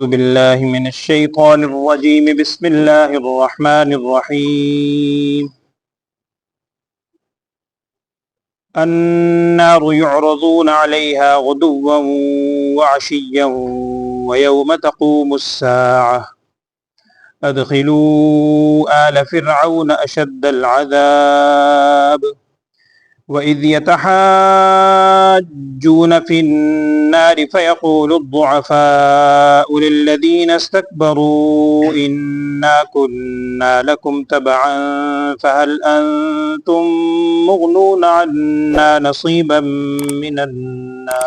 بالله من الشيطان الرجيم بسم الله الرحمن الرحيم النار يعرضون عليها غدوا وعشيا ويوم تقوم الساعة أدخلوا آل فرعون أشد العذاب وإذ يتحاجون في النار فيقول الضعفاء للذين استكبروا إنا كنا لكم تبعا فهل أنتم مغنون عنا نصيبا من النار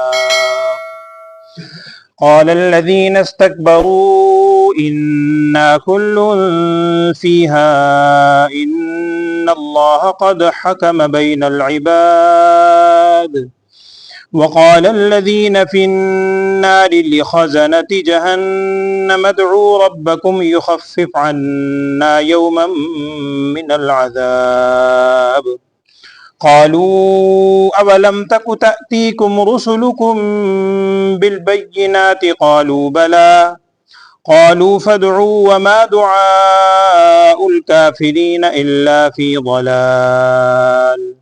قال الذين استكبروا إنا كل فيها إن الله قد حكم بين العباد وقال الذين في النار لخزنة جهنم ادعوا ربكم يخفف عنا يوما من العذاب قالوا أولم تك تأتيكم رسلكم بالبينات قالوا بلى قالوا فادعوا وما دعاء الكافرين إلا في ضلال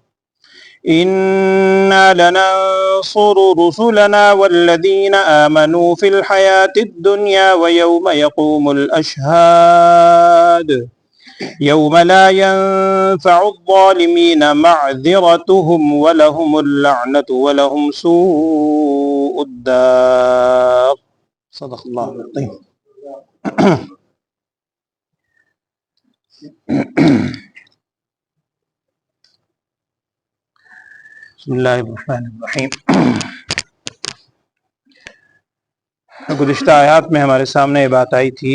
إنا لننصر رسلنا والذين آمنوا في الحياة الدنيا ويوم يقوم الأشهاد يوم لا ينفع الظالمين معذرتهم ولهم اللعنة ولهم سوء الدار صدق الله العظيم بسم اللہ الرحمن الرحیم گزشتہ آیات میں ہمارے سامنے یہ بات آئی تھی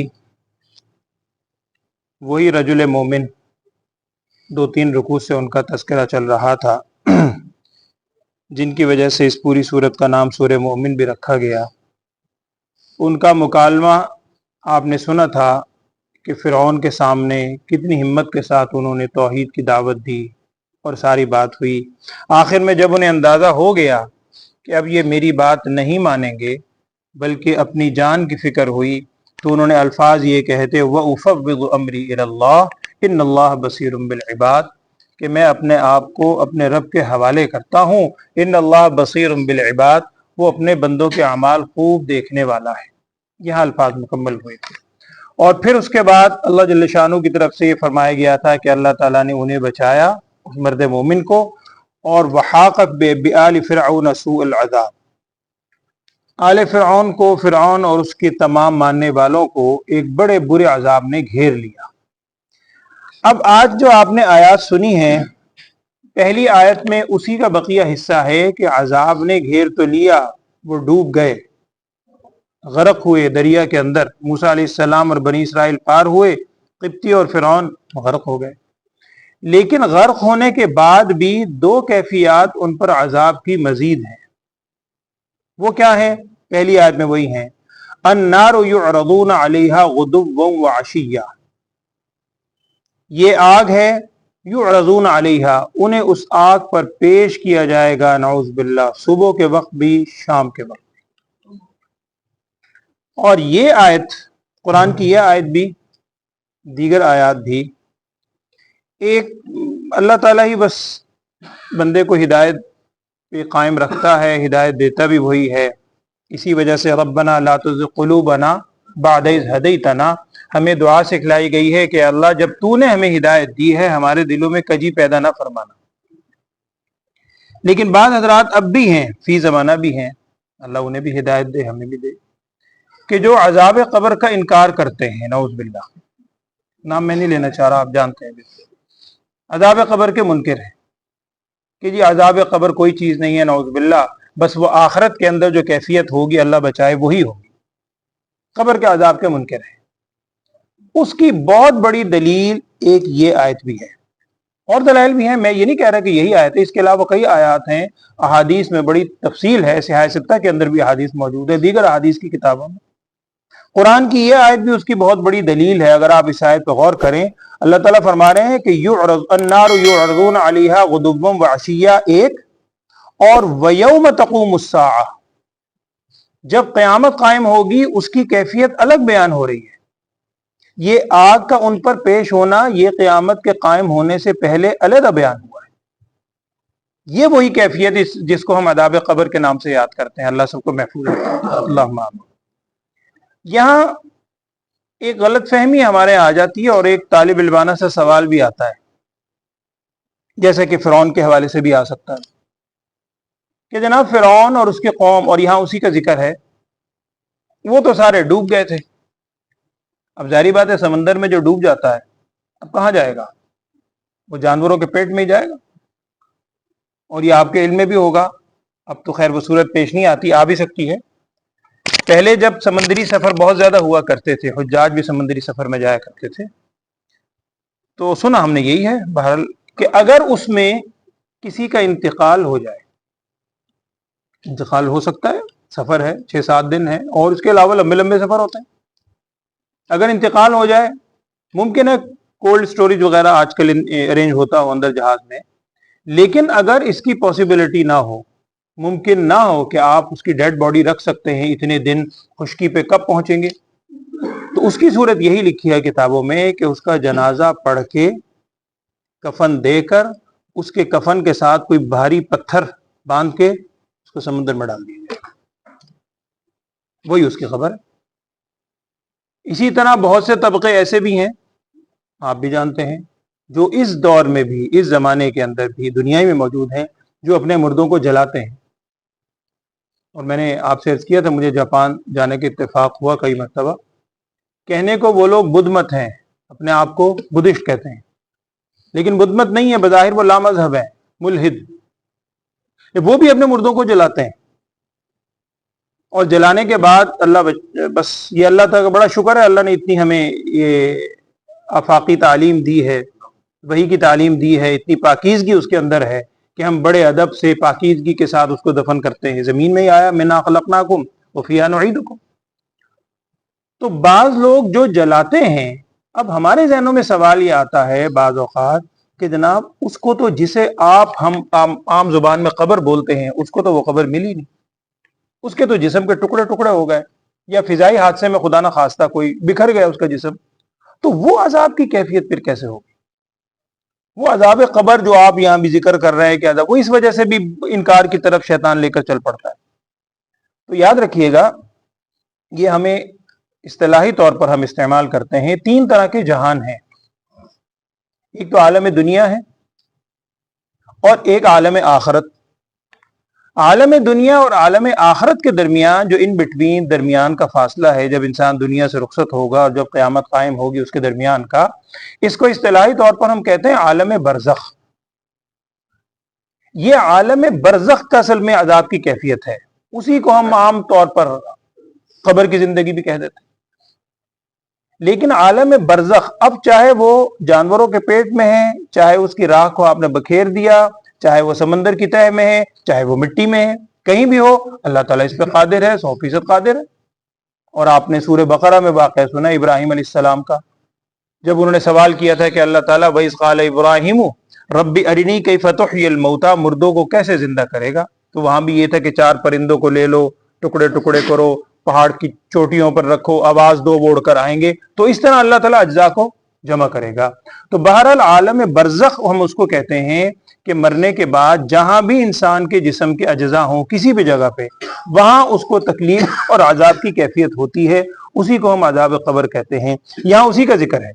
وہی رجل مومن 2-3 رکوع سے ان کا تذکرہ چل رہا تھا جن کی وجہ سے اس پوری سورت کا نام سورہ مومن بھی رکھا گیا. ان کا مکالمہ آپ نے سنا تھا کہ فرعون کے سامنے کتنی ہمت کے ساتھ انہوں نے توحید کی دعوت دی اور ساری بات ہوئی. آخر میں جب انہیں اندازہ ہو گیا کہ اب یہ میری بات نہیں مانیں گے بلکہ اپنی جان کی فکر ہوئی تو انہوں نے الفاظ یہ کہتے وَأُفَوِّضُ أَمْرِي إِلَى اللَّهِ إِنَّ اللَّهَ بَصِيرٌ بِالْعِبَادِ کہ میں اپنے آپ کو اپنے رب کے حوالے کرتا ہوں. إِنَّ اللَّهَ بَصِيرٌ بِالْعِبَادِ وہ اپنے بندوں کے اعمال خوب دیکھنے والا ہے. یہاں الفاظ مکمل ہوئے تھے اور پھر اس کے بعد اللہ جل شانہ کی طرف سے یہ فرمایا گیا تھا کہ اللہ تعالیٰ نے انہیں بچایا اس مرد مومن کو اور وحاق بآل فرعون سوء العذاب آل فرعون کو فرعون اور اس کے تمام ماننے والوں کو ایک بڑے برے عذاب نے گھیر لیا. اب آج جو آپ نے آیات سنی ہیں پہلی آیت میں اسی کا بقیہ حصہ ہے کہ عذاب نے گھیر تو لیا وہ ڈوب گئے غرق ہوئے دریا کے اندر. موسیٰ علیہ السلام اور بنی اسرائیل پار ہوئے قبطی اور فرعون غرق ہو گئے. لیکن غرق ہونے کے بعد بھی 2 کیفیات ان پر عذاب کی مزید ہیں. وہ کیا ہیں؟ پہلی آیت میں وہی ہیں النار یعرضون علیہا غدوا وعشیا. یہ آگ ہے یعرضون علیہا انہیں اس آگ پر پیش کیا جائے گا نعوذ باللہ صبح کے وقت بھی شام کے وقت. اور یہ آیت قرآن کی یہ آیت بھی دیگر آیات بھی ایک اللہ تعالیٰ ہی بس بندے کو ہدایت پہ قائم رکھتا ہے ہدایت دیتا بھی وہی ہے. اسی وجہ سے ربنا لا تزغ قلوبنا بعد اذ ہدیتنا ہمیں دعا سکھلائی گئی ہے کہ اللہ جب تو نے ہمیں ہدایت دی ہے ہمارے دلوں میں کجی پیدا نہ فرمانا. لیکن بعض حضرات اب بھی ہیں فی زمانہ بھی ہیں اللہ انہیں بھی ہدایت دے ہمیں بھی دے کہ جو عذاب قبر کا انکار کرتے ہیں نعوذ باللہ. نام میں نہیں لینا چاہ رہا آپ جانتے ہیں عذاب قبر کے منکر ہیں کہ جی عذاب قبر کوئی چیز نہیں ہے نعوذ باللہ بس وہ آخرت کے اندر جو کیفیت ہوگی اللہ بچائے وہی ہوگی. قبر کے عذاب کے منکر ہیں. اس کی بہت بڑی دلیل ایک یہ آیت بھی ہے اور دلائل بھی ہیں. میں یہ نہیں کہہ رہا کہ یہی آیت ہے اس کے علاوہ کئی آیات ہیں احادیث میں بڑی تفصیل ہے. صحیح ستہ کے اندر بھی احادیث موجود ہے دیگر احادیث کی کتابوں میں. قرآن کی یہ آیت بھی اس کی بہت بڑی دلیل ہے. اگر آپ اس آیت پہ غور کریں اللہ تعالیٰ فرما رہے ہیں کہ النار یعرضون علیہا غدوا وعشیا ایک اور ویوم تقوم الساعہ جب قیامت قائم ہوگی اس کی کیفیت الگ بیان ہو رہی ہے. یہ آگ کا ان پر پیش ہونا یہ قیامت کے قائم ہونے سے پہلے علیحدہ بیان ہوا ہے. یہ وہی کیفیت جس کو ہم عذاب قبر کے نام سے یاد کرتے ہیں. اللہ سب کو محفوظ رکھے. اللہم آمین. یہاں ایک غلط فہمی ہمارے آ جاتی ہے اور ایک طالب علمانہ سے سوال بھی آتا ہے، جیسے کہ فرعون کے حوالے سے بھی آ سکتا ہے کہ جناب فرعون اور اس کی قوم، اور یہاں اسی کا ذکر ہے، وہ تو سارے ڈوب گئے تھے. اب ظاہری بات ہے سمندر میں جو ڈوب جاتا ہے اب کہاں جائے گا؟ وہ جانوروں کے پیٹ میں ہی جائے گا. اور یہ آپ کے علم میں بھی ہوگا، اب تو خیر وہ صورت پیش نہیں آتی، آ بھی سکتی ہے. پہلے جب سمندری سفر بہت زیادہ ہوا کرتے تھے، حجاج بھی سمندری سفر میں جایا کرتے تھے، تو سنا ہم نے یہی ہے بہرحال کہ اگر اس میں کسی کا انتقال ہو جائے، انتقال ہو سکتا ہے، سفر ہے 6-7 دن ہے، اور اس کے علاوہ لمبے لمبے سفر ہوتے ہیں، اگر انتقال ہو جائے ممکن ہے کولڈ سٹوریج وغیرہ آج کل ارینج ہوتا ہو اندر جہاز میں، لیکن اگر اس کی پاسبلٹی نہ ہو، ممکن نہ ہو کہ آپ اس کی ڈیڈ باڈی رکھ سکتے ہیں اتنے دن، خشکی پہ کب پہنچیں گے، تو اس کی صورت یہی لکھی ہے کتابوں میں کہ اس کا جنازہ پڑھ کے کفن دے کر اس کے کفن کے ساتھ کوئی بھاری پتھر باندھ کے اس کو سمندر میں ڈال دیا جائے، وہی اس کی خبر ہے. اسی طرح بہت سے طبقے ایسے بھی ہیں، آپ بھی جانتے ہیں، جو اس دور میں بھی، اس زمانے کے اندر بھی دنیا میں موجود ہیں، جو اپنے مردوں کو جلاتے ہیں. اور میں نے آپ سے عرض کیا تھا مجھے جاپان جانے کے اتفاق ہوا کئی مرتبہ. کہنے کو وہ لوگ بدھ مت ہیں، اپنے آپ کو بدھسٹ کہتے ہیں، لیکن بدھ مت نہیں ہے، بظاہر وہ لامذہب ہیں، ملحد. وہ بھی اپنے مردوں کو جلاتے ہیں، اور جلانے کے بعد بس یہ اللہ تعالیٰ کا بڑا شکر ہے، اللہ نے اتنی ہمیں یہ آفاقی تعلیم دی ہے، وحی کی تعلیم دی ہے، اتنی پاکیزگی اس کے اندر ہے کہ ہم بڑے ادب سے پاکیزگی کے ساتھ اس کو دفن کرتے ہیں. زمین میں ہی آیا منا خلقناکم وفیہا نعیدکم. تو بعض لوگ جو جلاتے ہیں، اب ہمارے ذہنوں میں سوال یہ آتا ہے بعض اوقات کہ جناب اس کو تو جسے ہم عام زبان میں قبر بولتے ہیں، اس کو تو وہ قبر ملی نہیں، اس کے تو جسم کے ٹکڑے ٹکڑے ہو گئے، یا فضائی حادثے میں خدا نہ خواستہ کوئی بکھر گیا اس کا جسم، تو وہ عذاب کی کیفیت پھر کیسے ہوگی؟ وہ عذاب قبر جو آپ یہاں بھی ذکر کر رہے ہیں کہ عذاب، وہ اس وجہ سے بھی انکار کی طرف شیطان لے کر چل پڑتا ہے. تو یاد رکھیے گا، یہ ہمیں اصطلاحی طور پر ہم استعمال کرتے ہیں. 3 طرح کے جہان ہیں، ایک تو عالم دنیا ہے اور ایک عالم آخرت. عالم دنیا اور عالم آخرت کے درمیان جو ان بٹوین درمیان کا فاصلہ ہے، جب انسان دنیا سے رخصت ہوگا اور جب قیامت قائم ہوگی اس کے درمیان کا، اس کو اصطلاحی طور پر ہم کہتے ہیں عالم برزخ. یہ عالم برزخ کا اصل میں عذاب کی کیفیت ہے، اسی کو ہم عام طور پر قبر کی زندگی بھی کہہ دیتے ہیں. لیکن عالم برزخ اب چاہے وہ جانوروں کے پیٹ میں ہے، چاہے اس کی راکھ کو آپ نے بکھیر دیا، چاہے وہ سمندر کی تہہ میں ہے، چاہے وہ مٹی میں ہے، کہیں بھی ہو، اللہ تعالیٰ اس پہ قادر ہے، 100% قادر ہے. اور آپ نے سورہ بقرہ میں واقعہ سنا ابراہیم علیہ السلام کا، جب انہوں نے سوال کیا تھا کہ اللہ تعالیٰ وَإِذْ قَالَ إِبْرَاهِيمُ رَبِّ أَرِنِي كَيْفَ تُحْيِي الْمَوْتَى، مردوں کو کیسے زندہ کرے گا. تو وہاں بھی یہ تھا کہ 4 پرندوں کو لے لو، ٹکڑے ٹکڑے کرو، پہاڑ کی چوٹیوں پر رکھو، آواز دو، وہ اڑ کر آئیں گے. تو اس طرح اللہ تعالیٰ اجزاء کو جمع کرے گا. تو بہرحال عالم برزخ ہم اس کو کہتے ہیں کہ مرنے کے بعد جہاں بھی انسان کے جسم کے اجزاء ہوں کسی بھی جگہ پہ، وہاں اس کو تکلیف اور عذاب کی کیفیت ہوتی ہے، اسی کو ہم عذاب قبر کہتے ہیں. یہاں اسی کا ذکر ہے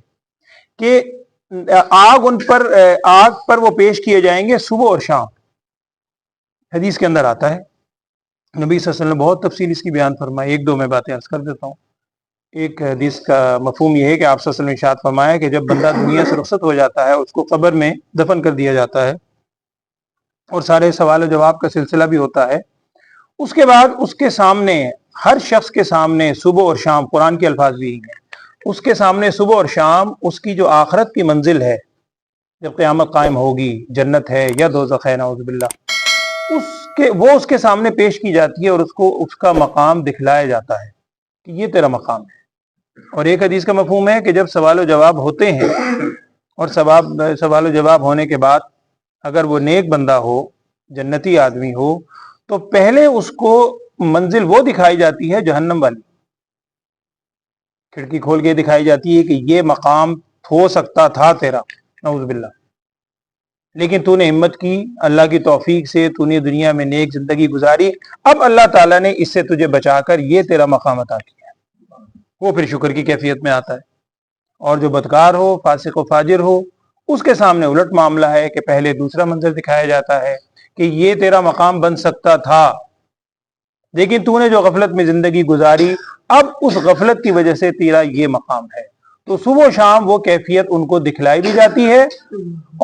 کہ آگ پر وہ پیش کیے جائیں گے صبح اور شام. حدیث کے اندر آتا ہے، نبی صلی اللہ علیہ وسلم نے بہت تفصیل اس کی بیان فرمائی. 1-2 میں باتیں عرض کر دیتا ہوں. ایک حدیث کا مفہوم یہ ہے کہ آپ صلی اللہ علیہ وسلم نے ارشاد فرمایا کہ جب بندہ دنیا سے رخصت ہو جاتا ہے، اس کو قبر میں دفن کر دیا جاتا ہے اور سارے سوال و جواب کا سلسلہ بھی ہوتا ہے. اس کے بعد اس کے سامنے، ہر شخص کے سامنے صبح اور شام، قرآن کے الفاظ بھی ہیں، اس کے سامنے صبح اور شام اس کی جو آخرت کی منزل ہے، جب قیامت قائم ہوگی، جنت ہے یا دوزخ ہے نعوذ باللہ، وہ اس کے سامنے پیش کی جاتی ہے اور اس کو اس کا مقام دکھلایا جاتا ہے کہ یہ تیرا مقام ہے. اور ایک حدیث کا مفہوم ہے کہ جب سوال و جواب ہوتے ہیں اور سوال و جواب ہونے کے بعد اگر وہ نیک بندہ ہو، جنتی آدمی ہو، تو پہلے اس کو منزل وہ دکھائی جاتی ہے جہنم والی، کھڑکی کھول کے دکھائی جاتی ہے کہ یہ مقام ہو سکتا تھا تیرا، نعوذ باللہ، لیکن تو نے ہمت کی، اللہ کی توفیق سے تو نے دنیا میں نیک زندگی گزاری، اب اللہ تعالیٰ نے اس سے تجھے بچا کر یہ تیرا مقام عطا کیا، وہ پھر شکر کی کیفیت میں آتا ہے۔ اور جو بدکار ہو، فاسق و فاجر ہو، اس کے سامنے الٹ معاملہ ہے کہ پہلے دوسرا منظر دکھایا جاتا ہے کہ یہ تیرا مقام بن سکتا تھا، لیکن تو نے جو غفلت میں زندگی گزاری، اب اس غفلت کی وجہ سے تیرا یہ مقام ہے۔ تو صبح و شام وہ کیفیت ان کو دکھلائی بھی جاتی ہے،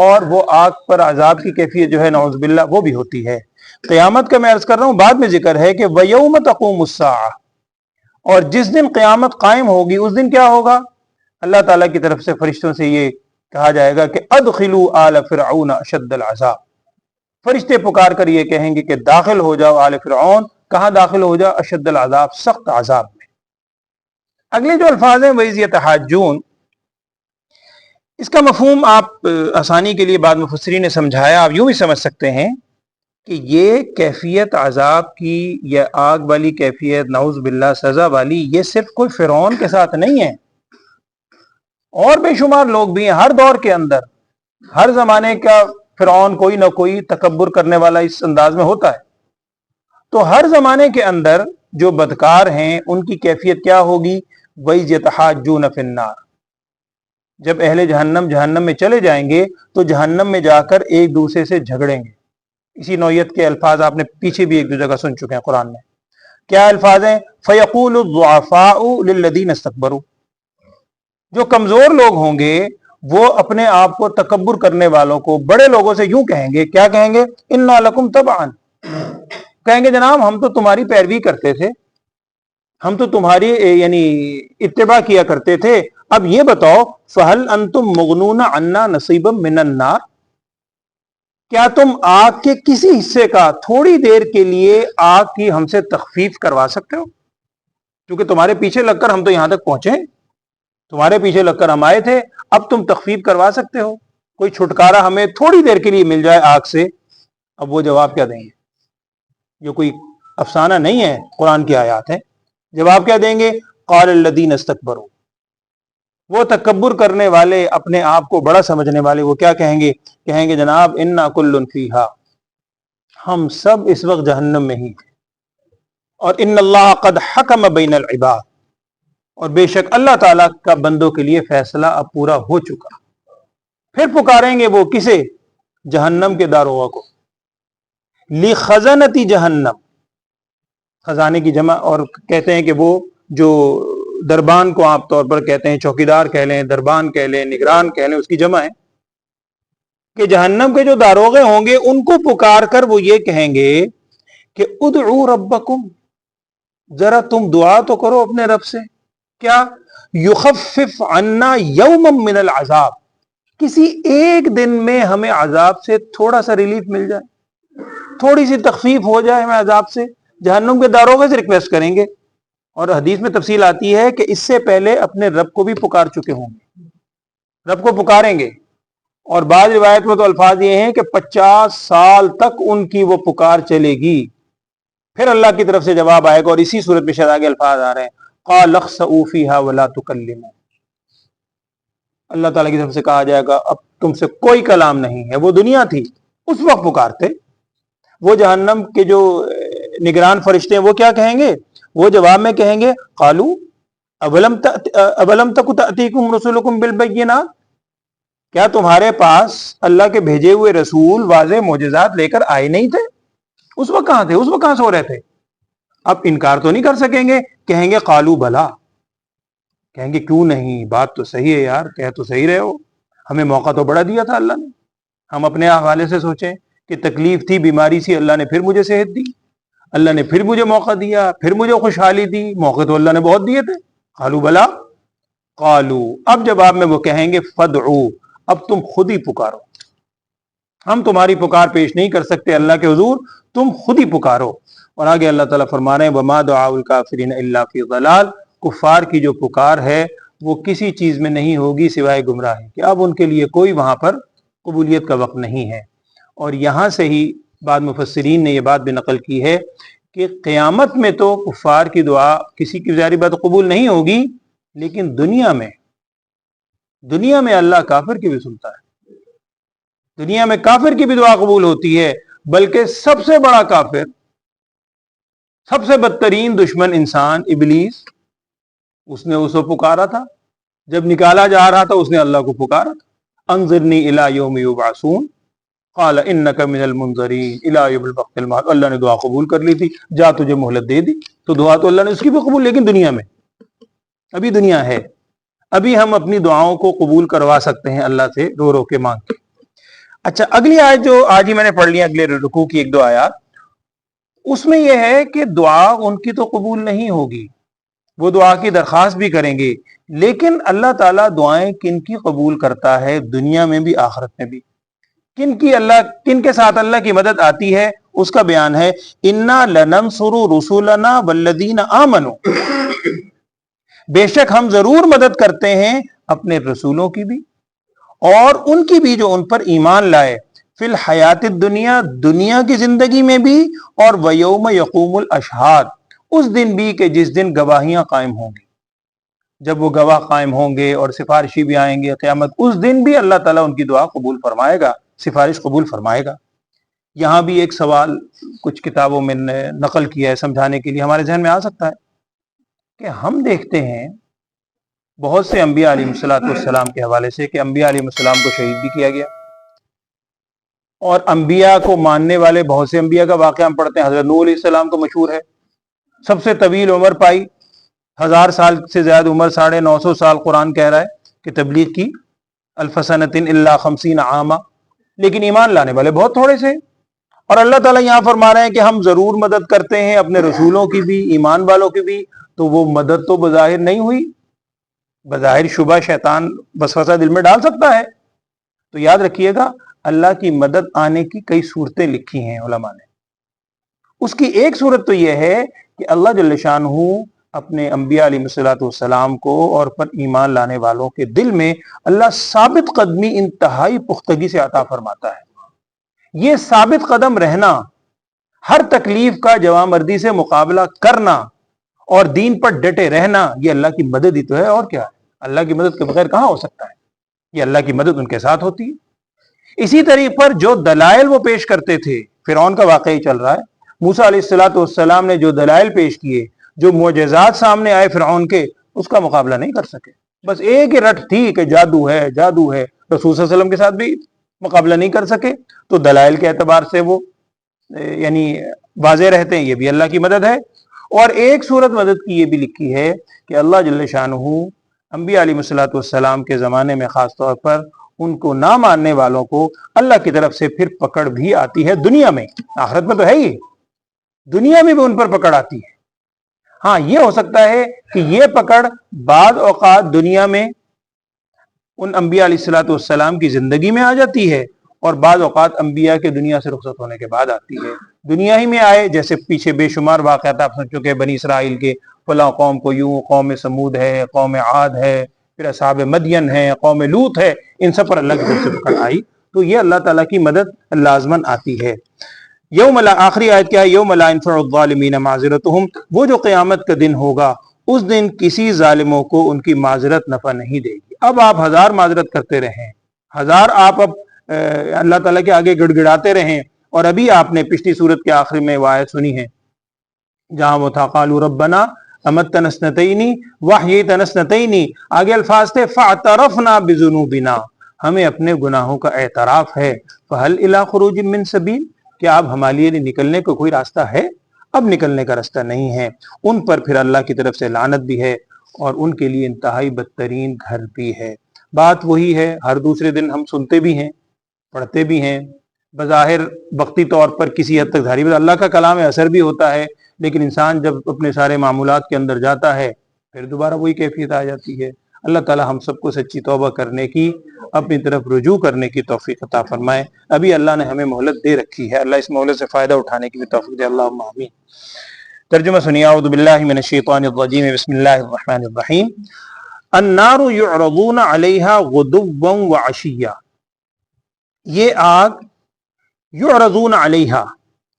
اور وہ آگ پر عذاب کی کیفیت جو ہے نعوذ باللہ وہ بھی ہوتی ہے۔ قیامت کا میں عرض کر رہا ہوں، بعد میں ذکر ہے کہ وَيَوْمَ تَقُومُ السَّاعَةُ، اور جس دن قیامت قائم ہوگی اس دن کیا ہوگا؟ اللہ تعالیٰ کی طرف سے فرشتوں سے یہ کہا جائے گا کہ ادخلوا آل فرعون اشد العذاب، فرشتے پکار کر یہ کہیں گے کہ داخل ہو جاؤ آل فرعون، کہاں داخل ہو جاؤ؟ اشد العذاب، سخت عذاب میں۔ اگلے جو الفاظ ہیں وَإِذْ يَتَحَاجُّونَ، اس کا مفہوم آپ آسانی کے لیے بعد مفسرین نے سمجھایا، آپ یوں بھی سمجھ سکتے ہیں کہ یہ کیفیت عذاب کی یا آگ والی کیفیت، نعوذ باللہ سزا والی، یہ صرف کوئی فرعون کے ساتھ نہیں ہے، اور بے شمار لوگ بھی ہیں ہر دور کے اندر، ہر زمانے کا فرعون کوئی نہ کوئی تکبر کرنے والا اس انداز میں ہوتا ہے۔ تو ہر زمانے کے اندر جو بدکار ہیں ان کی کیفیت کیا ہوگی؟ وَإِذْ يَتَحَاجُّونَ فِي النَّارِ، جب اہل جہنم میں چلے جائیں گے تو جہنم میں جا کر ایک دوسرے سے جھگڑیں گے۔ اسی نوعیت کے الفاظ آپ نے پیچھے بھی ایک دو جگہ سن چکے ہیں قرآن میں۔ کیا الفاظ ہیں؟ فَيَقُولُ الضُّعَفَاءُ لِلَّذِينَ اسْتَكْبَرُوا، جو کمزور لوگ ہوں گے وہ اپنے آپ کو تکبر کرنے والوں کو، بڑے لوگوں سے یوں کہیں گے، کیا کہیں گے؟ اِنَّا لَكُمْ تَبْعًا، کہیں گے جناب ہم تو تمہاری پیروی کرتے تھے، ہم تو تمہاری یعنی اتباع کیا کرتے تھے، اب یہ بتاؤ فَهَلْ أَنْتُمْ مُغْنُونَ عَنَّا نَصِيبًا مِّنَ النَّارِ، کیا تم آگ کے کسی حصے کا تھوڑی دیر کے لیے آگ کی ہم سے تخفیف کروا سکتے ہو؟ کیونکہ تمہارے پیچھے لگ کر ہم تو یہاں تک پہنچے، تمہارے پیچھے لگ کر ہم آئے تھے، اب تم تخفیف کروا سکتے ہو؟ کوئی چھٹکارا ہمیں تھوڑی دیر کے لیے مل جائے آگ سے؟ اب وہ جواب کیا دیں گے؟ یہ کوئی افسانہ نہیں ہے، قرآن کی آیات ہے۔ جواب کیا دیں گے؟ قال الذین استکبروا، وہ تکبر کرنے والے، اپنے آپ کو بڑا سمجھنے والے، وہ کیا کہیں گے؟ کہیں گے جناب انا کل فیہا، ہم سب اس وقت جہنم میں ہی ہیں، اور ان اللہ قد حکم بین العباد، اور بے شک اللہ تعالیٰ کا بندوں کے لیے فیصلہ اب پورا ہو چکا۔ پھر پکاریں گے وہ کسے؟ جہنم کے داروغہ کو، لخزنتی جہنم، خزانے کی جمع، اور کہتے ہیں کہ وہ جو دربان کو عام طور پر کہتے ہیں، چوکیدار کہہ لیں، دربان کہہ لیں، نگران کہہ لیں، اس کی جمع ہے کہ جہنم کے جو داروغے ہوں گے ان کو پکار کر وہ یہ کہیں گے کہ ادعو ربکم، ذرا تم دعا تو کرو اپنے رب سے، کیا؟ یخفف عنا یوما من العذاب، کسی ایک دن میں ہمیں عذاب سے تھوڑا سا ریلیف مل جائے، تھوڑی سی تخفیف ہو جائے ہمیں عذاب سے۔ جہنم کے داروغے سے ریکویسٹ کریں گے، اور حدیث میں تفصیل آتی ہے کہ اس سے پہلے اپنے رب کو بھی پکار چکے ہوں گے، رب کو پکاریں گے، اور بعض روایت میں تو الفاظ یہ ہیں کہ 50 سال تک ان کی وہ پکار چلے گی، پھر اللہ کی طرف سے جواب آئے گا، اور اسی صورت میں شاید آگے الفاظ آ رہے ہیں قال اخسئوا فیہا ولا تکلموا، اللہ تعالیٰ کی طرف سے کہا جائے گا اب تم سے کوئی کلام نہیں ہے۔ وہ دنیا تھی، اس وقت پکارتے۔ وہ جہنم کے جو نگران فرشتے ہیں وہ کیا کہیں گے؟ وہ جواب میں کہیں گے قالوا اولم تک تأتیکم رسلکم بالبینات، کیا تمہارے پاس اللہ کے بھیجے ہوئے رسول واضح معجزات لے کر آئے نہیں تھے؟ اس وقت کہاں تھے؟ اس وقت کہاں سو رہے تھے؟ اب انکار تو نہیں کر سکیں گے، کہیں گے قالوا بلا، کہیں گے کیوں نہیں، بات تو صحیح ہے یار، کہہ تو صحیح رہے ہو، ہمیں موقع تو بڑا دیا تھا اللہ نے۔ ہم اپنے حوالے سے سوچیں کہ تکلیف تھی، بیماری سی، اللہ نے پھر مجھے صحت دی، اللہ نے پھر مجھے موقع دیا، پھر مجھے خوشحالی دی، موقع تو اللہ نے بہت دیے تھے۔ قالوا بلا، قالوا، اب جواب میں وہ کہیں گے فدعو، اب تم خود ہی پکارو، ہم تمہاری پکار پیش نہیں کر سکتے اللہ کے حضور، تم خود ہی پکارو۔ اور آگے اللہ تعالیٰ فرما رہے ہیں وما دعاء الکافرین الا فی ضلال، کفار کی جو پکار ہے وہ کسی چیز میں نہیں ہوگی سوائے گمراہی کہ اب ان کے لیے کوئی وہاں پر قبولیت کا وقت نہیں ہے۔ اور یہاں سے ہی بعض مفسرین نے یہ بات بھی نقل کی ہے کہ قیامت میں تو کفار کی دعا کسی کی ظاہری بات قبول نہیں ہوگی، لیکن دنیا میں اللہ کافر کی بھی سنتا ہے، دنیا میں کافر کی بھی دعا قبول ہوتی ہے، بلکہ سب سے بڑا کافر، سب سے بدترین دشمن انسان ابلیس، اس نے اسے پکارا تھا، جب نکالا جا رہا تھا اس نے اللہ کو پکارا تھا، انظرنی الی یوم یبعثون قال انک من المنظرین الی یوم الوقت المعلوم۔ اللہ نے دعا قبول کر لی تھی، جا تجھے مہلت دے دی، تو دعا تو اللہ نے اس کی بھی قبول، لیکن دنیا میں، ابھی دنیا ہے، ابھی ہم اپنی دعاؤں کو قبول کروا سکتے ہیں اللہ سے رو رو کے مانگ کے۔ اچھا، اگلی آیت جو آج ہی میں نے پڑھ لی، اگلے رکوع کی ایک دو آیات، اس میں یہ ہے کہ دعا ان کی تو قبول نہیں ہوگی، وہ دعا کی درخواست بھی کریں گے، لیکن اللہ تعالیٰ دعائیں کن کی قبول کرتا ہے دنیا میں بھی آخرت میں بھی، کن کے ساتھ اللہ کی مدد آتی ہے، اس کا بیان ہے انا لننصر رسولنا والذین آمنوا، بے شک ہم ضرور مدد کرتے ہیں اپنے رسولوں کی بھی اور ان کی بھی جو ان پر ایمان لائے، فی الحیات الدنیا، دنیا کی زندگی میں بھی، اور ویوم یقوم الاشہاد، اس دن بھی کہ جس دن گواہیاں قائم ہوں گی، جب وہ گواہ قائم ہوں گے اور سفارشی بھی آئیں گے قیامت، اس دن بھی اللہ تعالیٰ ان کی دعا قبول فرمائے گا، سفارش قبول فرمائے گا۔ یہاں بھی ایک سوال کچھ کتابوں میں نقل کیا ہے سمجھانے کے لیے، ہمارے ذہن میں آ سکتا ہے کہ ہم دیکھتے ہیں بہت سے انبیاء علیہ السلام کے حوالے سے کہ انبیاء علیہ السلام کو شہید بھی کیا گیا، اور انبیاء کو ماننے والے بہت سے انبیاء کا واقعہ ہم پڑھتے ہیں۔ حضرت نوح علیہ السلام کو مشہور ہے، سب سے طویل عمر پائی، 1000 سال سے زیادہ عمر، 950 سال قرآن کہہ رہا ہے کہ تبلیغ کی، الف سنۃ الا 50 عاما، لیکن ایمان لانے والے بہت تھوڑے سے، اور اللہ تعالیٰ یہاں فرما رہے ہیں کہ ہم ضرور مدد کرتے ہیں اپنے رسولوں کی بھی، ایمان والوں کی بھی، تو وہ مدد تو بظاہر نہیں ہوئی، بظاہر شبہ شیطان وسوسہ دل میں ڈال سکتا ہے، تو یاد رکھیے گا اللہ کی مدد آنے کی کئی صورتیں لکھی ہیں علماء نے۔ اس کی ایک صورت تو یہ ہے کہ اللہ جل شانہ اپنے انبیاء علیہ السلام کو اور پر ایمان لانے والوں کے دل میں اللہ ثابت قدمی انتہائی پختگی سے عطا فرماتا ہے۔ یہ ثابت قدم رہنا، ہر تکلیف کا جواں مردی سے مقابلہ کرنا اور دین پر ڈٹے رہنا، یہ اللہ کی مدد ہی تو ہے، اور کیا ہے؟ اللہ کی مدد کے بغیر کہاں ہو سکتا ہے؟ یہ اللہ کی مدد ان کے ساتھ ہوتی ہے۔ اسی طریق پر جو دلائل وہ پیش کرتے تھے، فرعون کا واقعہ ہی چل رہا ہے، موسیٰ علیہ السلام نے جو دلائل پیش کیے، جو معجزات سامنے آئے فرعون کے، اس کا مقابلہ نہیں کر سکے، بس ایک ہی رٹ تھی کہ جادو ہے جادو ہے، رسول صلی اللہ علیہ وسلم کے ساتھ بھی مقابلہ نہیں کر سکے، تو دلائل کے اعتبار سے وہ یعنی واضح رہتے ہیں، یہ بھی اللہ کی مدد ہے۔ اور ایک صورت مدد کی یہ بھی لکھی ہے کہ اللہ جل شانہ انبیاء علیہ السلام کے زمانے میں خاص طور پر ان کو نہ ماننے والوں کو اللہ کی طرف سے پھر پکڑ بھی آتی ہے دنیا میں، آخرت میں تو ہے ہی، دنیا میں بھی ان پر پکڑ آتی ہے۔ ہاں، یہ ہو سکتا ہے کہ یہ پکڑ بعض اوقات دنیا میں ان انبیاء علیہ السلام کی زندگی میں آ جاتی ہے، اور بعض اوقات انبیاء کے دنیا سے رخصت ہونے کے بعد آتی ہے، دنیا ہی میں آئے، جیسے پیچھے بے شمار واقعات آپ سن چکے، بنی اسرائیل کے فلاں قوم کو یوں، قوم سمود ہے، قوم عاد ہے، پھر اصحاب مدین ہے، قوم لوط ہے، ان سب پر اللہ کی طرف سے پکڑ آئی، تو یہ اللہ تعالیٰ کی مدد لازماً آتی ہے۔ یوم لا، آخری آیت کیا ہے؟ یوم لا ينفع الظالمین معذرتہم، وہ جو قیامت کا دن ہوگا، اس دن کسی ظالموں کو ان کی معذرت نفع نہیں دے گی۔ اب آپ 1000 معذرت کرتے رہیں، 1000 آپ اب اللہ تعالیٰ کے آگے گڑ گڑاتے رہیں، اور ابھی آپ نے پچھلی صورت کے آخر میں وہ آیت سنی ہے جہاں وہ تھا قالوا ربنا امتنا اثنتین واحییتنا اثنتین، آگے الفاظ تھے فاعترفنا بذنوبنا، ہمیں اپنے گناہوں کا اعتراف ہے، فہل الی خروج من سبیل، کیا اب ہمارے لیے نکلنے کو کوئی راستہ ہے؟ اب نکلنے کا راستہ نہیں ہے۔ ان پر پھر اللہ کی طرف سے لعنت بھی ہے، اور ان کے لیے انتہائی بدترین گھر بھی ہے۔ بات وہی ہے، ہر دوسرے دن ہم سنتے بھی ہیں، پڑھتے بھی ہیں، بظاہر وقتی طور پر کسی حد تک ظاہری اللہ کا کلام اثر بھی ہوتا ہے، لیکن انسان جب اپنے سارے معمولات کے اندر جاتا ہے پھر دوبارہ وہی کیفیت آ جاتی ہے۔ اللہ تعالی ہم سب کو سچی توبہ کرنے کی، اپنی طرف رجوع کرنے کی توفیق عطا فرمائے۔ ابھی اللہ نے ہمیں مہلت دے رکھی ہے، اللہ اس مہلت سے فائدہ اٹھانے کی بھی توفیق دے، اللہم آمین۔ ترجمہ سنیے، اعوذ باللہ من الشیطان الرجیم، بسم اللہ الرحمن الرحیم۔ النار یعرضون علیہا غدوا وعشیا، یہ آگ یعرضون علیہا،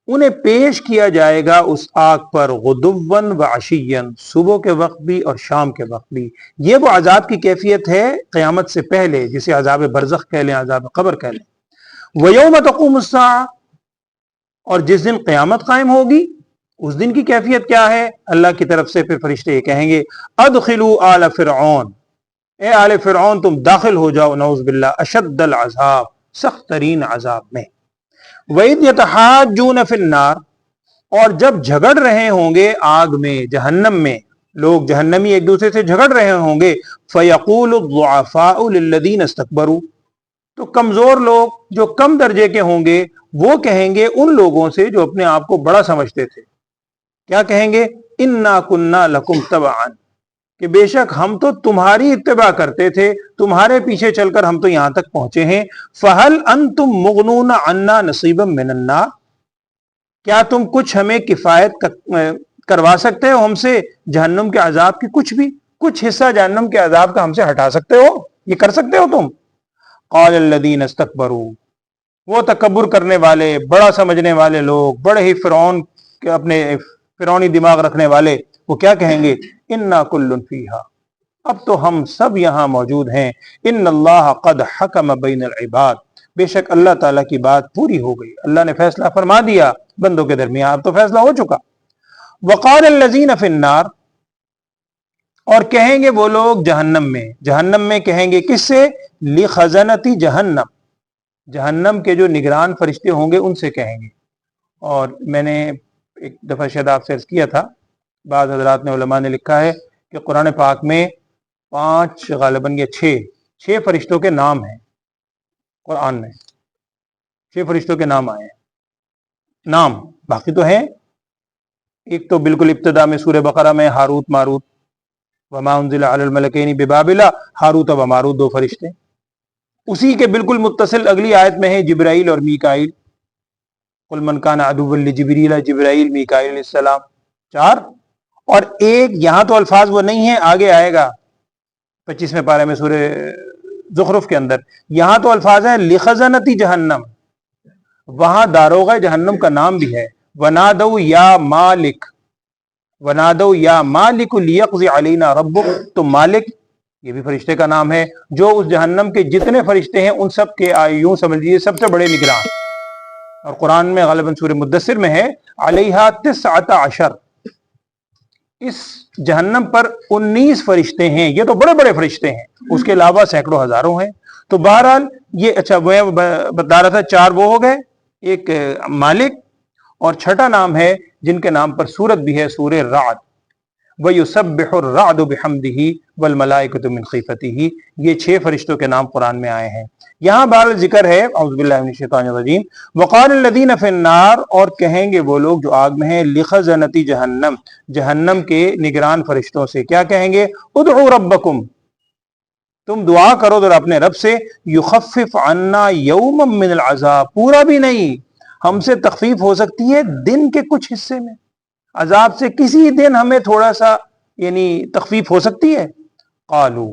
انہیں پیش کیا جائے گا اس آگ پر غدون و عشین، صبح کے وقت بھی اور شام کے وقت بھی۔ یہ وہ عذاب کی کیفیت ہے قیامت سے پہلے، جسے عذاب برزخ کہہ لیں، عذاب قبر کہہ لیں۔ وَيَوْمَ تَقُومُ السَّاعَةُ، اور جس دن قیامت قائم ہوگی اس دن کی کیفیت کیا ہے؟ اللہ کی طرف سے پھر فرشتے یہ کہیں گے ادخلوا آل فرعون، اے آل فرعون تم داخل ہو جاؤ، نعوذ باللہ، اشد العذاب، سخت ترین عذاب میں۔ وَإِذْ يَتَحَاجُّونَ فِي النَّارِ، اور جب جھگڑ رہے ہوں گے آگ میں، جہنم میں، لوگ جہنمی ایک دوسرے سے جھگڑ رہے ہوں گے، فَيَقُولُ الضُّعَفَاءُ لِلَّذِينَ اسْتَكْبَرُوا، تو کمزور لوگ جو کم درجے کے ہوں گے وہ کہیں گے ان لوگوں سے جو اپنے آپ کو بڑا سمجھتے تھے، کیا کہیں گے؟ اِنَّا كُنَّا لَكُمْ تَبَعًا، کہ بے شک ہم تو تمہاری اتباع کرتے تھے، تمہارے پیچھے چل کر ہم تو یہاں تک پہنچے ہیں۔ فَهَلْ أَنْتُمْ مُغْنُونَ عَنَّا نَصِيبًا مِّنَ النَّارِ، کیا تم کچھ ہمیں کفایت کروا سکتے ہو ہم سے جہنم کے عذاب کی، کچھ حصہ جہنم کے عذاب کا ہم سے ہٹا سکتے ہو؟ یہ کر سکتے ہو تم؟ قال الذین استکبروا، وہ تکبر کرنے والے، بڑا سمجھنے والے لوگ، بڑے ہی فرعون کے اپنے فرعونی دماغ رکھنے والے، وہ کیا کہیں گے؟ انا کل فیہا، اب تو ہم سب یہاں موجود ہیں، ان اللہ قد حکم بین العباد، بے شک اللہ تعالیٰ کی بات پوری ہو گئی، اللہ نے فیصلہ فرما دیا بندوں کے درمیان، اب تو فیصلہ ہو چکا۔ وقال الذین فی النار، اور کہیں گے وہ لوگ جہنم میں کہیں گے کس سے؟ لخزنتی جہنم، جہنم کے جو نگران فرشتے ہوں گے ان سے کہیں گے۔ اور میں نے ایک دفعہ شاید آپ سے عرض کیا تھا، بعض حضرات نے، علماء نے لکھا ہے کہ قرآن پاک میں 5 غالباً یا 6 فرشتوں کے نام ہیں، قرآن میں 6 فرشتوں کے نام آئے ہیں، نام باقی تو ہیں۔ ایک تو بالکل ابتدا میں سورہ بقرہ میں ہاروت ماروت، وما انزل علی الملکین ببابل، ہاروت و ماروت 2 فرشتے۔ اسی کے بالکل متصل اگلی آیت میں ہے جبرائیل اور میکائیل، قل من کان عدوا لجبریل، جبرائیل میکائیل علیہ السلام، 4۔ اور ایک یہاں تو الفاظ وہ نہیں ہیں، آگے آئے گا 25ویں پارے میں سورہ زخرف کے اندر، یہاں تو الفاظ ہیں لخزنتی جہنم، وہاں داروغہ جہنم کا نام بھی ہے، ونادوا یا مالک، ونادوا یا مالک لیقضی علینا ربک، تو مالک یہ بھی فرشتے کا نام ہے، جو اس جہنم کے جتنے فرشتے ہیں ان سب کے یوں سمجھ لیجیے سب سے بڑے نگران۔ اور قرآن میں غالباً سورہ مدثر میں ہے علیہا 19، اس جہنم پر 19 فرشتے ہیں، یہ تو بڑے بڑے فرشتے ہیں، اس کے علاوہ سینکڑوں ہزاروں ہیں۔ تو بہرحال یہ اچھا میں بتا رہا تھا 4 وہ ہو گئے، ایک مالک، اور 6ٹا نام ہے جن کے نام پر سورت بھی ہے، سورہ رعد، وَيُسَبِّحُ الرَّعْدُ بِحَمْدِهِ وَالْمَلَائِكَةُ مِنْ خِيفَتِهِ، یہ 6 فرشتوں کے نام قرآن میں آئے ہیں۔ یہاں بہرحال ذکر ہے، اعوذ باللہ من الشیطان الرجیم، وقال الذین فی النار، اور کہیں گے وہ لوگ جو آگ میں ہیں، لخزنتی جہنم، جہنم کے نگران فرشتوں سے، کیا کہیں گے؟ ادعوا ربکم، تم دعا کرو ذرا اپنے رب سے، یخفف عنا یوما من العذاب، پورا بھی نہیں، ہم سے تخفیف ہو سکتی ہے دن کے کچھ حصے میں، عذاب سے کسی دن ہمیں تھوڑا سا یعنی تخفیف ہو سکتی ہے۔ قالو،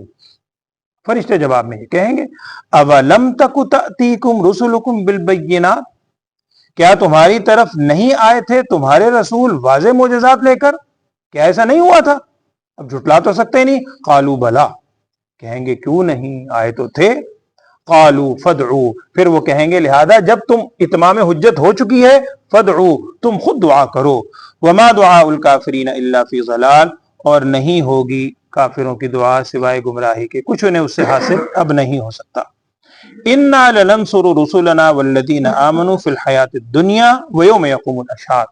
فرشتے جواب میں یہ کہیں گے، اولم تک تأتیکم رسلکم بالبینات، کیا تمہاری طرف نہیں آئے تھے تمہارے رسول واضح معجزات لے کر؟ کیا ایسا نہیں ہوا تھا؟ اب جھٹلا تو سکتے نہیں۔ قالو بلا، کہیں گے کیوں نہیں، آئے تو تھے۔ قالو فدعو، پھر وہ کہیں گے لہذا جب تم اتمام حجت ہو چکی ہے، فدعو، تم خود دعا کرو، وما دعاء الکافرین الا فی ضلال، اور نہیں ہوگی کافروں کی دعا سوائے گمراہی کے، کچھ انہیں اس سے حاصل اب نہیں ہو سکتا۔ انا لننصر رسلنا والذین آمنوا فی الحیات الدنیا ویوم یقوم الاشہاد،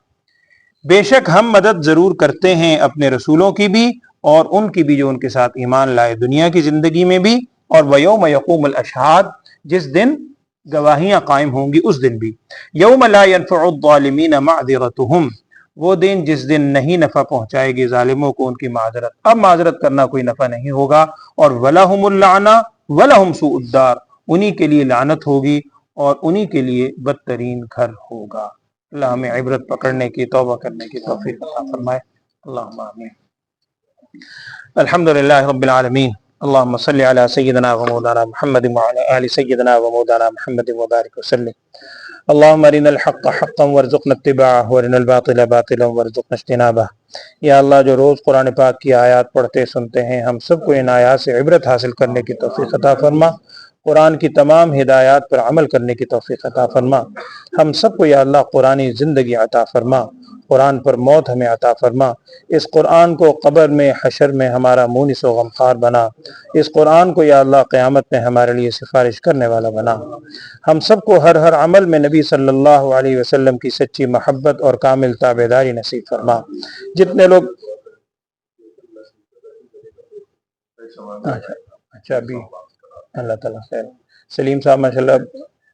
بے شک ہم مدد ضرور کرتے ہیں اپنے رسولوں کی بھی اور ان کی بھی جو ان کے ساتھ ایمان لائے دنیا کی زندگی میں بھی، اور ویوم یقوم الاشہاد، جس دن گواہیاں قائم ہوں گی اس دن بھی۔ یوم لا ينفع الظالمین معذرتهم، وہ دن جس دن نہیں نفع پہنچائے گی ظالموں کو ان کی معذرت، اب معذرت کرنا کوئی نفع نہیں ہوگا۔ اور وَلَهُمُ اللَّعْنَةُ وَلَهُمْ سُوءُ الدَّارِ، انہی کے لیے لعنت ہوگی اور انہی کے لیے بدترین گھر ہوگا۔ اللہ ہمیں عبرت پکڑنے کی، توبہ کرنے کی توفیق عطا فرمائے، اللہم آمین۔ الحمدللہ رب العالمین، اللہم صلی علی سیدنا و مولانا محمد وعلی آل سیدنا و مولانا محمد وبارک وسلم۔ اللهم ارنا الحق حقا وارزقنا اتباعه وارنا الباطل باطلا وارزقنا اجتنابه۔ یا اللہ جو روز قرآن پاک کی آیات پڑھتے سنتے ہیں، ہم سب کو ان آیات سے عبرت حاصل کرنے کی توفیق عطا فرما، قرآن کی تمام ہدایات پر عمل کرنے کی توفیق عطا فرما۔ ہم سب کو یا اللہ قرآنی زندگی عطا فرما، قرآن پر موت ہمیں عطا فرما۔ اس قرآن کو قبر میں، حشر میں ہمارا مونس و غمخوار بنا۔ اس قرآن کو یا اللہ قیامت میں ہمارے لیے سفارش کرنے والا بنا۔ ہم سب کو ہر ہر عمل میں نبی صلی اللہ علیہ وسلم کی سچی محبت اور کامل تابعداری نصیب فرما۔ جتنے لوگ اچھا ابھی اللہ تعالیٰ خیر، سلیم صاحب ماشاءاللہ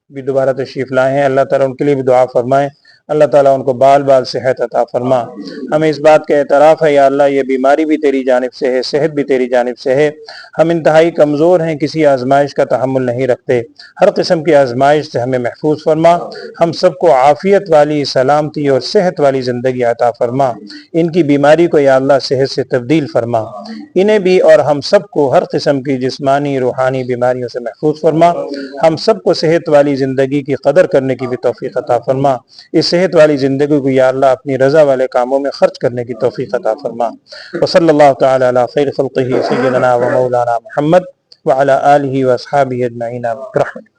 بھی دوبارہ تشریف لائے ہیں، اللہ تعالیٰ ان کے لیے بھی دعا فرمائیں، اللہ تعالیٰ ان کو بال بال صحت عطا فرما۔ ہمیں اس بات کا اعتراف ہے یا اللہ یہ بیماری بھی تیری جانب سے ہے، صحت بھی تیری جانب سے ہے، ہم انتہائی کمزور ہیں، کسی آزمائش کا تحمل نہیں رکھتے، ہر قسم کی آزمائش سے ہمیں محفوظ فرما۔ ہم سب کو عافیت والی، سلامتی اور صحت والی زندگی عطا فرما۔ ان کی بیماری کو یا اللہ صحت سے تبدیل فرما، انہیں بھی اور ہم سب کو ہر قسم کی جسمانی روحانی بیماریوں سے محفوظ فرما۔ ہم سب کو صحت والی زندگی کی قدر کرنے کی بھی توفیق عطا فرما، اس صحت والی زندگی کو یا اللہ اپنی رضا والے کاموں میں خرچ کرنے کی توفیق عطا فرما۔ وصلی اللہ تعالی علی خیر خلقہ سیدنا و مولانا محمد وعلی آلہ و اصحابہ اجمعین برحمتہ۔